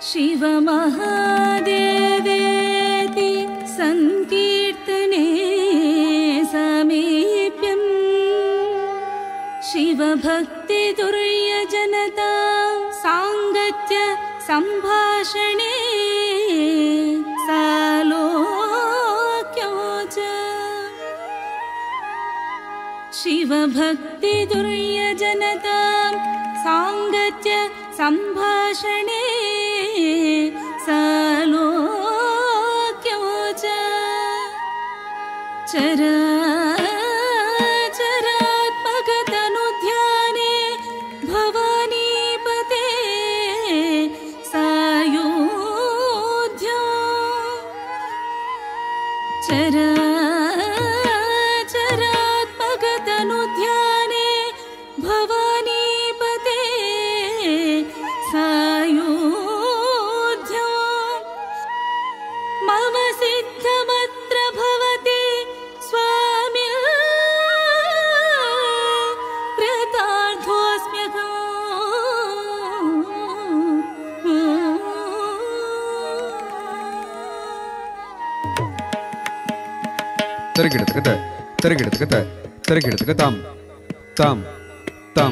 शिवमहादेवेति संकीर्तने समीप्यम् शिवभक्तिदुर्यजनता साङ्गत्य सम्भाषणे सालोक्यो च शिवभक्तिदुर्यजनता साङ्गत्य सम्भाषणे सालोक्यो च चराचरात्मकतनुध्याने भवानीपते सायुज्यो चराचरात्मकतनुध्याने भवानीपते सायुज्यो मम सिद्धमत्र भवति स्वामी कृतार्थोऽस्म्यहम् तरिगिडतकतां तां तां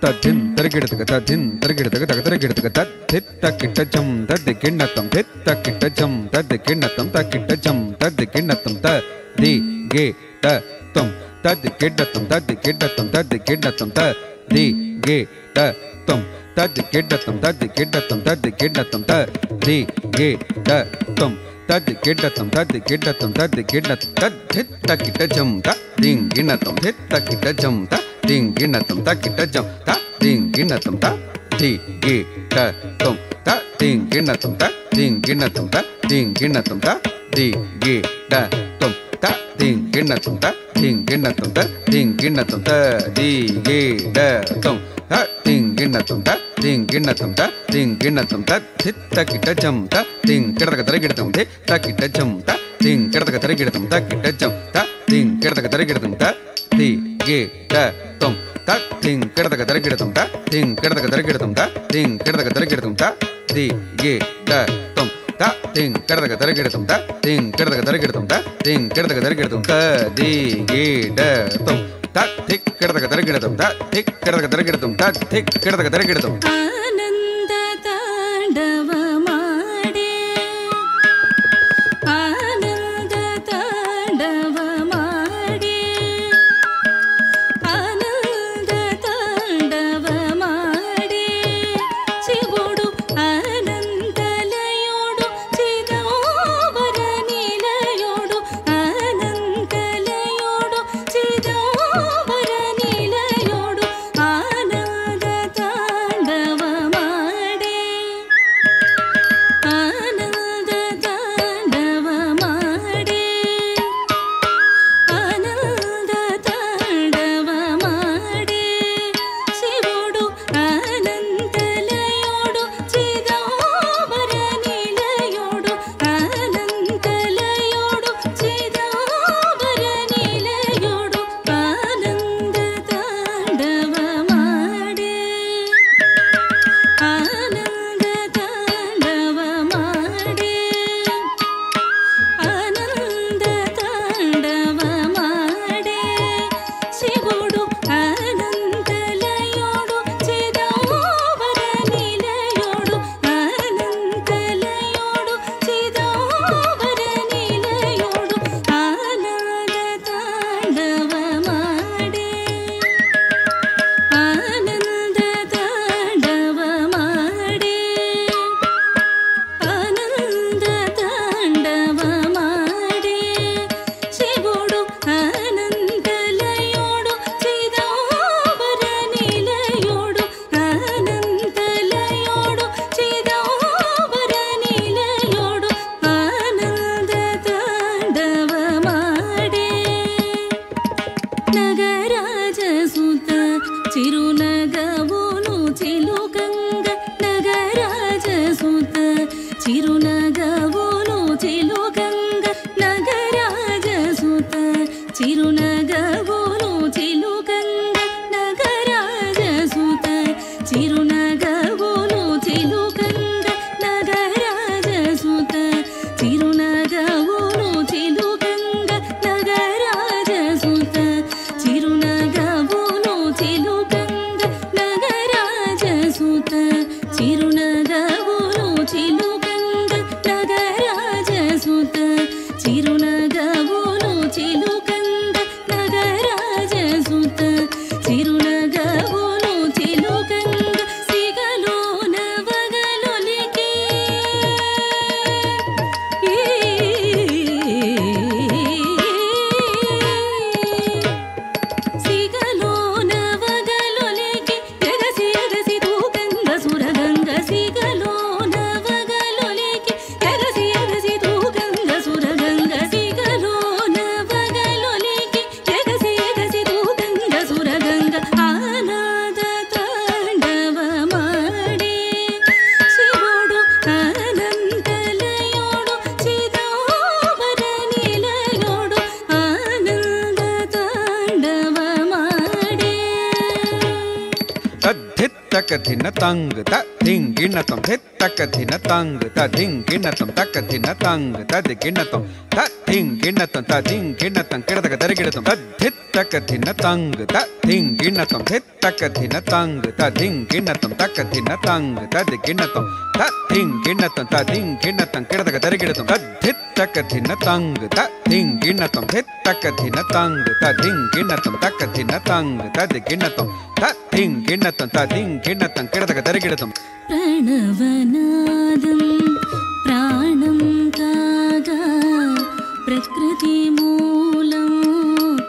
तद्धिं तरिगिडतकतद्धिं तद्धित्तकिट्टजं तद्दिकिण्णतं धित्तकिट्टजं तद्दिकिण्णतं तकिट्टजं तद्दिकिण्णतं तद्दिगे तं तद्दिकिड्डतं तद्दिकिड्डतं तद्दिकिड्डतं तद्दिगे तं तद्दिकिड्डतं तद्दिकिड्डतं तद्दिकिड्डतं तद्दिगे तं तद्दिकिड्डतं तद्दिकिड्डतं तद्दिकिड्डतं तद्धित्तकिट्टजं तद्दिङ्गिण्णतं धित्तकिट्टजं तद्दिङ्गिण्णतं तकिट्टजं तद्दिङ्गिण्णतं तद्दिगे तं तद्दिङ्गिण्णतं तद्दिङ्गिण्णतं तद्दिङ्गिण्णतं तद्दिगे तं तद्दिङ्गिण्णतं तद्दिङ्गिण्णतं तद्दिङ्गिण्णतं तद्दिगे तं तद्दिङ्गिण्णतं तद्दिङ्गिण्णतं तद्दिङ्गिण्णतं तद्धित्तकिट्टजं तद्दिङ्गिडतकतरिगिडतं धित्तकिट्टजं तद्दिङ्गिडतकतरिगिडतं तकिट्टजं तद्दिङ्गिडतकतरिगिडतं तद्दिगे तं तद्दिङ्गिडतकतरिगिडतं तद्दिङ्गिडतकतरिगिडतं तद्दिङ्गिडतकतरिगिडतं तद्दिगे तं तद्दिङ्गिडतकतरिगिडतं तद्दिङ्गिडतकतरिगिडतं तद्दिङ्गिडतकतरिगिडतं तद्दिगे तं तद्धिक्किडतकतरिगिडतं तद्धिक्किडतकतरिगिडतं तद्धिक्किडतकतरिगिडतं आनंद तांडव माडे आनंद तांडव माडे आनंद तांडव माडे शिवुडु आनंदलयोडु चिदंबर नीलयोडु आनंदलयोडु चिदंबर नीलयोडु आनंद तांडव माडे आनंद तांडव माडे आनंद तांडव माडे शिवुडु आनंदलयोडु चिदंबर नीलयोडु आनंदलयोडु चिदंबर नीलयोडु आनंद तांडव माडे आनंद तांडव माडे आनंद तांडव माडे शिवुडु आनंदलयोडु चिदंबर नीलयोडु आनंदलयोडु चिदंबर नीलयोडु आनंद तांडव माडे आनंद तांडव माडे आनंद तांडव माडे शिवुडु आनंदलयोडु चिदंबर नीलयोडु आनंदलयोडु चिदंबर नीलयोडु आनंद तांडव माडे नगराज सुत चिरुनगवोनु चिलुकंग नगराज सुत चिरुनगवोनु चिलुकंग नगराज सुत चिरुनगवोनु चिलुकंग नगराज सुत चिरुनगवोनु चिलुकंग नगराज ధిన తంగ్ త ధింగిణతం ధిత్తక ధిన తంగ్ త ధింగిణతం తక ధిన తంగ్ తదిగిణతం త ధింగిణతం త ధింగిణతం కిడతక తరిగిడతం తద్ధిత్తక ధిన తంగ్ త ధింగిణతం ధిత్తక ధిన తంగ్ త ధింగిణతం తక ధిన తంగ్ తదిగిణతం త ధింగిణతం త ధింగిణతం కిడతక తరిగిడతం తద్ధిత్తక ధిన తంగ్ త ధింగిణతం ధిత్తక ధిన తంగ్ త ధింగిణతం తక ధిన తంగ్ తదిగిణతం త ధింగిణతం త ధింగిణతం కిడతక తరిగిడతం ప్రణవనాదం ప్రాణం కాగా ప్రకృతి మూలం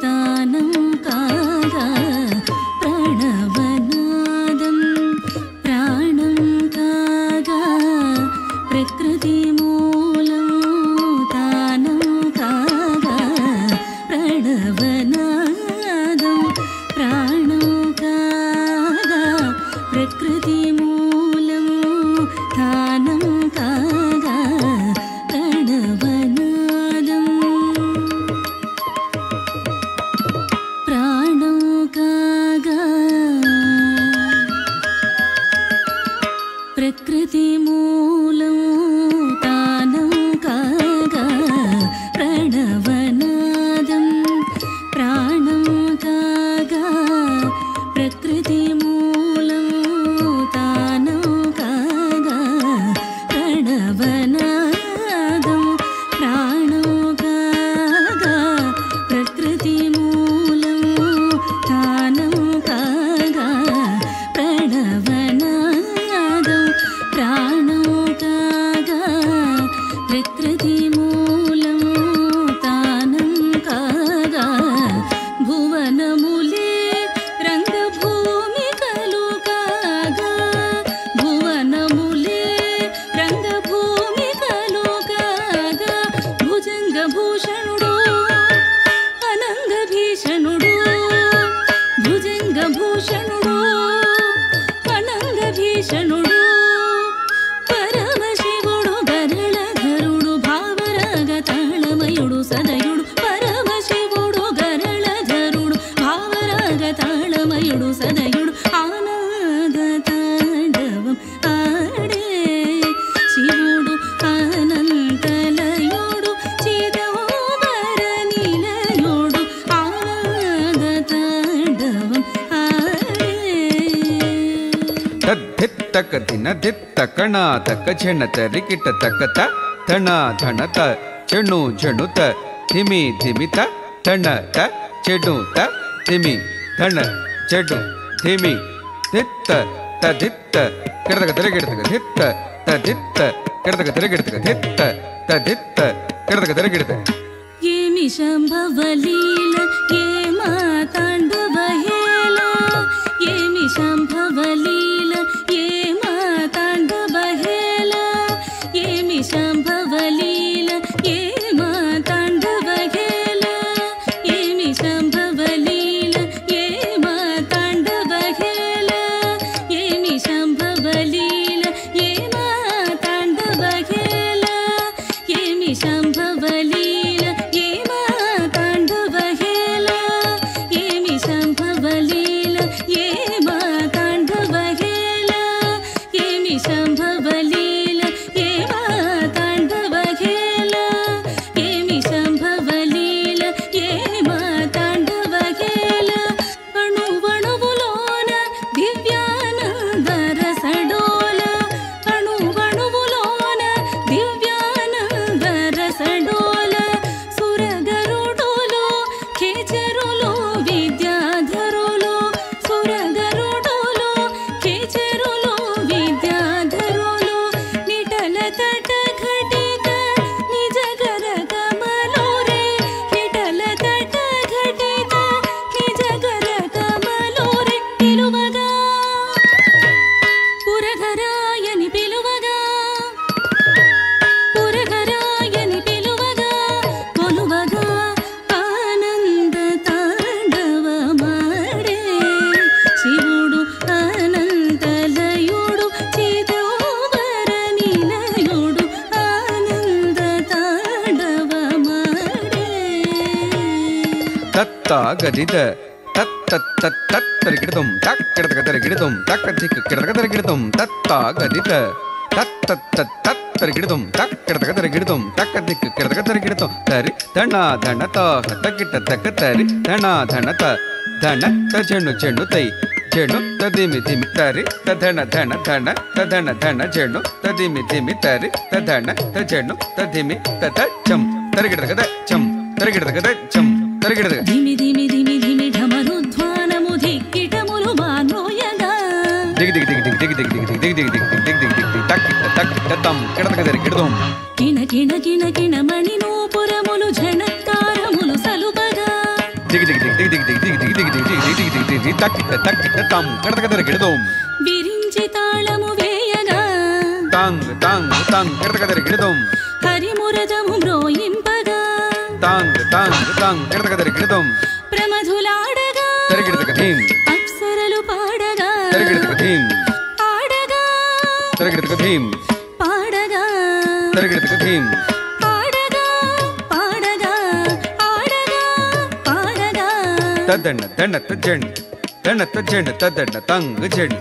తానం కాగా ప్రణవనాదం ప్రాణం కాగా ప్రకృతి మూలం తానం కాగా ప్రణవనాదం ప్రాణం కాగా ప్రకృతి మూలం తానం కాగా ప్రణవనాదం ప్రాణం కాగా ప్రకృతి మూలం తానం కాగా ప్రణవనాదం ప్రాణం కాగా ప్రకృతి మూలం తానం కాగా ప్రణవనాదం ప్రాణం కాగా ప్రకృతి మూలం తానం కాగా ప్రణవనాదం ప్రాణం కాగా ప్రకృతి మూలం తానం కాగా భువనములే రంగభూమికలు కాగా భువనములే రంగభూమికలు కాగా భుజంగభూషణుడు అనంగభీషణుడు భుజంగభూషణుడు అనంగభీషణుడు పరమశివుడు గరళధరుడు భావరాగ తాళమయుడు సదయుడు పరమశివుడు గరళధరుడు భావరాగ తాళమయుడు సదయుడు ఆనంద తాండవం ఆడే శివుడు అనంతలయుడు చిదంబర నిలయుడు ఆనంద తాండవం ఆడే తద్ధిత్తక ధిన ధిత్తకణాతక ఝణత రికిటతకత ధణ ధణత చెణు ఝణుత ధిమి ధిమిత ధణత చెడుత ధిమి ధణ చెడు ధిమి ధిత్త తదిత్త కిడతక తిరగిడతక ధిత్త తదిత్త కిడతక తిరగిడతక ధిత్త తదిత్త కిడతక తిరగిడతక ఏమి శంభవలీల ఏ మాతాండవ హేళ ఏమి శంభవలీల ఏ మాతాండవ హేళ ఏమి శంభవలీల ఏ మాతాండవ హేళ ఏమి శంభవలీల ఏ మాతాండవ హేళ ఏమి శంభవలీల ఏ మాతాండవ హేళ ఏమి శంభవలీల ఏ మాతాండవ హేళ ఏమి శంభవలీల ఏ మాతాండవ హేళ ఏమి శంభవలీల ఏ మాతాండవ హేళ ఏమి శంభవలీల ఏ మాతాండవ హేళ అణువణువులోన దివ్యానంద రసడోల అణువణువులోన దివ్యానంద రసడోల సురగరుడులు ఖేచరులు విద్యాధరులు సురగరుడులు ఖేచరులు విద్యాధరులు నిటల తట ఘటిక నిజ గర కమలోరే నిటల తట ఘటిక నిజ గర కమలోరే పిలువగా పురఘరాయని పిలువగా పురఘరాయని పిలువగా కొలువగా ఆనంద తాండవమాడే శివుడు అనంతలయుడు చిదంబర నిలయుడు ఆనంద తాండవమాడే తత్త గదిద తత్త ತರಿಗಿಡತುಂ ತಕ್ಕಿಡತಕ ತರಿಗಿಡತುಂ ತಕ್ಕ ದಿಕ್ಕ ಕಿಡತಕ ತರಿಗಿಡತುಂ ತತ್ತಾಗದಿತ ತತ್ತ ತರಿಗಿಡತುಂ ತಕ್ಕಿಡತಕ ತರಿಗಿಡತುಂ ತಕ್ಕ ದಿಕ್ಕ ಕಿಡತಕ ತರಿಗಿಡತುಂ ತರಿ ಧಣ ಧಣ ತ ತಕ್ಕಿಟ ತಕ್ಕ ತರಿ ಧಣ ಧಣ ತ ಧಣ ತ ಚೆಣ್ಣು ಚೆಣ್ಣು ತೈ ಚೆಣ್ಣು ತದಿಮಿ ದಿಮಿ ತರಿ ತಧಣ ಧಣ ಧಣ ತಧಣ ಧಣ ಚೆಣ್ಣು ತದಿಮಿ ದಿಮಿ ತರಿ ತಧಣ ತ ಚೆಣ್ಣು ತದಿಮಿ ತತ ಚಂ ತರಿಗಿಡತಕ ಚಂ ತರಿಗಿಡತಕ ಚಂ ತರಿಗಿಡತಕ ಧಿಮಿ ಧಿಮಿ ಧಿಮಿ ಧಿಮಿ ಢಮರುಧ್ವಾನము ధిక్కిటములు మానోయగా దిగ్ దిగ్ దిగ్ దిగ్ దిగ్ దిగ్ దిగ్ దిగ్ దిగ్ దిగ్ దిగ్ దిగ్ దిగ్ దిగ్ తక్కిట తం కిడతక తరిగిడదం కిణ కిణ కిణ కిణ మణి నూపురములు ఝనత్కారములు సలుపగా దిగ్ దిగ్ దిగ్ దిగ్ దిగ్ దిగ్ దిగ్ దిగ్ దిగ్ దిగ్ దిగ్ దిగ్ దిగ్ దిగ్ తక్కిట తం కిడతక తరిగిడదం విరించి తాళము వేయగా తాంగ్ తాంగ్ తాంగ్ కిడతక తరిగిడదం హరిమురజము మ్రోయింపగా తాంగ్ తాంగ్ తాంగ్ కిడతక తరిగిడదం ప్రమధులాడగా తరిగిడతక ధీం అప్సరలు పాడగా తరిగిడతక ధీం ఆడగా తరిగిడతక ధీం పాడగా తరిగిడతక ధీం ఆడగా పాడగా ఆడగా పాడగా తదన్న దన్నత జెండ్ దన్నత జెండ్ తదన్న తంగ్ జెండ్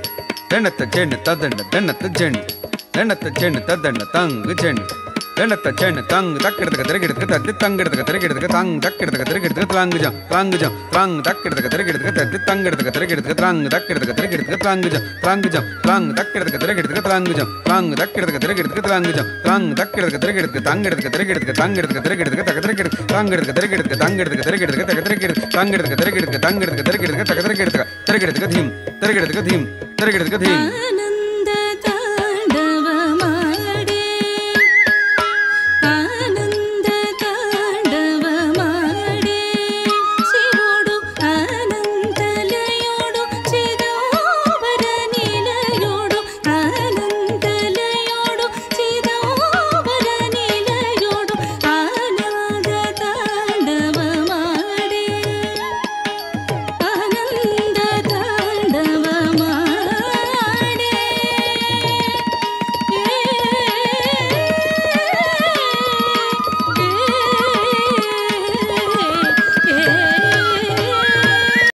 దన్నత జెండ్ తదన్న దన్నత జెండ్ దన్నత జెండ్ తదన్న తంగ్ జెండ్ దన్నత జెండ్ తంగ్ దక్కిడతక తరిగిడతక తద్ది తంగిడతక తరిగిడతక తంగ్ దక్కిడతక తరిగిడతక త్లాంగ్ జం త్లాంగ్ దక్కిడతక తరిగిడతక తద్ది తంగిడతక తరిగిడతక త్లాంగ్ దక్కిడతక తరిగిడతక త్లాంగ్ జం త్లాంగ్ దక్కిడతక తరిగిడతక త్లాంగ్ జం త్లాంగ్ దక్కిడతక తరిగిడతక త్లాంగ్ జం త్లాంగ్ దక్కిడతక తరిగిడతక తంగిడతక తరిగిడతక తంగిడతక తరిగిడతక తక తరిగిడతక తంగిడతక తరిగిడతక తంగిడతక తరిగిడతక తక తరిగిడతక తంగిడతక తరిగిడతక తంగిడతక తరిగిడతక తక తరిగిడతక తరిగిడతక ధీం తరిగిడతక ధీం తరిగిడతక ధీం